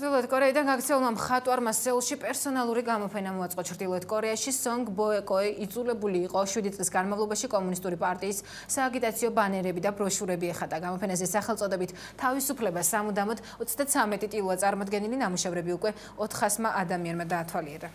ჩრდილოეთ კორეიდან გაქცეულმა მხატვარმა სეულში პერსონალური გამოფენა მოაწყო. ჩრდილოეთ კორეაში Song Boekoe იძულებული იყო 7 წლის განმავლობაში კომუნისტური პარტიის სააგიტაციო ბანერები და ბროშურები ეხატა. გამოფენაზე სახელწოდებით თავისუფლება სამუდამოდ 33 ტილოა წარმოდგენილი ნამუშევრები უკვე 400-მა ადამიანმა დაათვალიერა.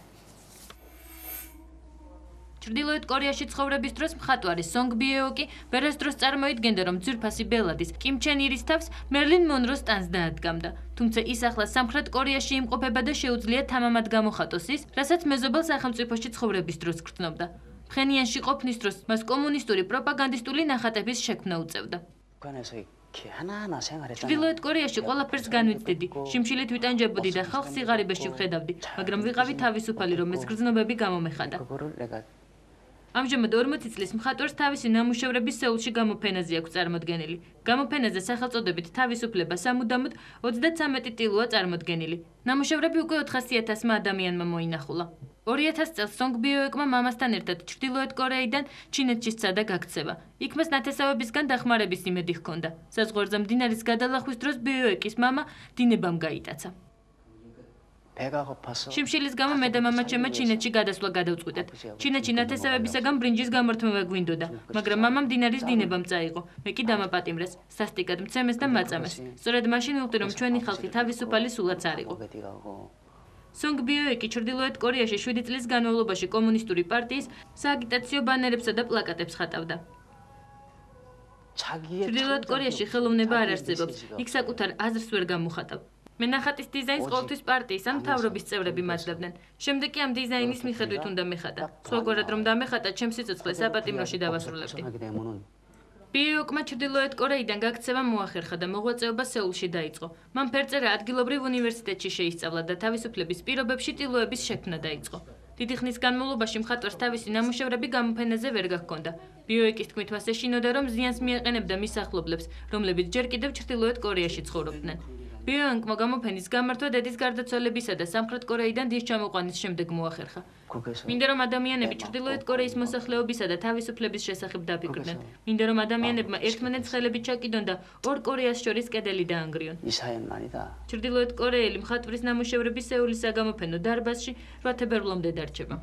ჩრდილოეთ კორეაში ცხოვრების დროს მხატვარი Song Boekoe ვერას დროს წარმოიდგენდა, რომ ძვირფასი ბელადის კიმ ჩენ ირის თავს მერლინ მონროს სტანს დაადგამდა. თუმცა ის ახლა სამხრეთ კორეაში იმყოფება და შეუძლია თამამად გამოხატოს ის, რასაც მეზობელ სახელმწიფოში ცხოვრების დროს გრძნობდა. ფხენიანში ყოფნის დროს მას კომუნისტური პროპაგანდისტული ნახატების შექმნა უწევდა. ჩრდილოეთ კორეაში ყველაფერს განვიცდიდი, შიმშილით ვიტანჯებოდი და ხალხს სიღარიბეში ვხედავდი, მაგრამ ვიყავი თავისუფალი, რომ ეს გრძნობები გამომეხადა. ამჟამად 40 წლის მხატვარს თავისი ნამუშევრები სეულში გამოფენაზე აქვს წარმოდგენილი. გამოფენაზე სახელწოდებით თავისუფლება სამუდამოდ 33 ტილოა წარმოდგენილი. ნამუშევრები უკვე 400,000 ადამიანმა მოინახულა. 2000 წელს Song Boekoe-მა მამასთან ერთად ჩრდილოეთ კორეიდან ჩინეთში სცადა გაქცევა. იქ მას ნათესავებისგან დახმარების იმედი ჰქონდა. საზღვარზე მდინარის გადალახვის დროს Boekoe-ის მამა დინებამ გაიტაცა. შიმშილის გამო მე და მამაჩემმა ჩინეთში გადასვლა გადავწყვიტეთ. ჩინეთში ნათესავებისაგან ბრინჯის გამორთმევა გვინდოდა, მაგრამ მამამ დინარის დინებამ წაიღო. მე კი დამაპატიმრეს, სასტიკად მცემეს და მაწამეს. სწორედ მაშინ ვხვდი, რომ ჩვენი ხალხი თავისუფალი სულაც არ იყო. Song Boekoe ჩრდილოეთ კორეაში 7 წლის განმავლობაში კომუნისტური პარტიის სააგიტაციო ბანერებსა და პლაკატებს ხატავდა. ჩრდილოეთ კორეაში ხელოვნება არ არსებობს, იქ საკუთარ აზრს ვერ გამოხატავ. მე ნახატის დიზაინს ყოველთვის პარტიის ან მთავრობის წევრები მაძლევდნენ. შემდეგ კი ამ დიზაინის მიხედვით უნდა მეხატა. სხვაგვარად რომ დამეხატა, ჩემს სიცოცხლეს საპატიმროში დავასრულებდი. Boekoe-მა ჩრდილოეთ კორეიდან გაქცევა მოახერხა და მოღვაწეობა სეულში დაიწყო. მან ფერწერა ადგილობრივ უნივერსიტეტში შეისწავლა და თავისუფლების პირობებში ტილოების შექმნა დაიწყო. დიდი ხნის განმავლობაში მხატვარს თავისი ნამუშევრები გამოფენაზე ვერ გაქონდა. Boekoe-ის თქმით, მას ეშინოდა, რომ ზიანს მიეყენებდა მის ახლობლებს, რომლებიც ჯერ კიდევ ჩრდილოეთ კორეაში ცხოვრობდნენ. Boekoe-მა გამოფენის გამართვა დედის გარდაცვალებისა და სამხრეთ კორეიდან დის ჩამოყვანის შემდეგ მოახერხა. მინდა რომ ადამიანები ჩრდილოეთ კორეის მოსახლეობისა და თავისუფლების შესახებ დაფიქრდნენ. მინდა რომ ადამიანებმა ერთმანეთს ხელებით ჩაკიდონ და ორ კორეას შორის კედელი დაანგრიონ. ჩრდილოეთ კორეელი მხატვრის ნამუშევრები სეულის საგამოფენო დარბაზში 8 თებერვლამდე დარჩება.